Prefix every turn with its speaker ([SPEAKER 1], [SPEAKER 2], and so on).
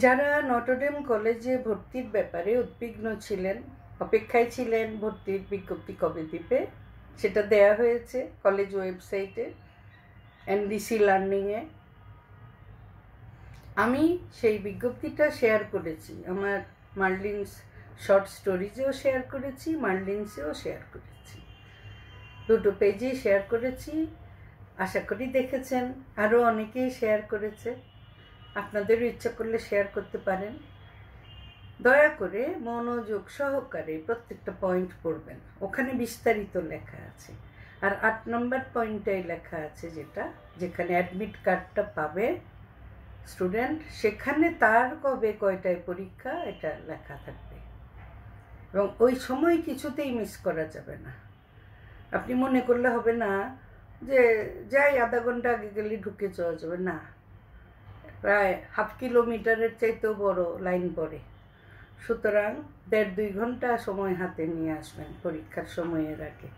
[SPEAKER 1] যারা নটরডেম কলেজে ভর্তির ব্যাপারে উদ্বিগ্ন ছিলেন, অপেক্ষায় ছিলেন ভর্তির বিজ্ঞপ্তি কবে দিবে, সেটা দেয়া হয়েছে কলেজ ওয়েবসাইটে এনডিসি লার্নিংয়ে। আমি সেই বিজ্ঞপ্তিটা শেয়ার করেছি, আমার মার্লিনস শর্ট স্টোরিজেও শেয়ার করেছি, মার্লিনসেও শেয়ার করেছি, দুটো পেজেই শেয়ার করেছি। আশা করি দেখেছেন, আরও অনেকেই শেয়ার করেছে। আপনাদেরও ইচ্ছা করলে শেয়ার করতে পারেন। দয়া করে মনোযোগ সহকারে প্রত্যেকটা পয়েন্ট পড়বেন, ওখানে বিস্তারিত লেখা আছে। আর 8 নম্বর পয়েন্টটাই লেখা আছে, যেখানে অ্যাডমিট কার্ডটা পাবে স্টুডেন্ট, সেখানে তার কবে কয়টায় পরীক্ষা এটা লেখা থাকবে, এবং ওই সময় কিছুতেই মিস করা যাবে না। আপনি মনে করলে হবে না যে যাই আধা ঘন্টা আগে গেলে ঢুকে যাওয়া যাবে না, প্রায় 1/2 কিলোমিটারের চাইতেও বড় লাইন পড়ে। সুতরাং 1.5-2 ঘন্টা সময় হাতে নিয়ে আসবেন পরীক্ষার সময়ের আগে।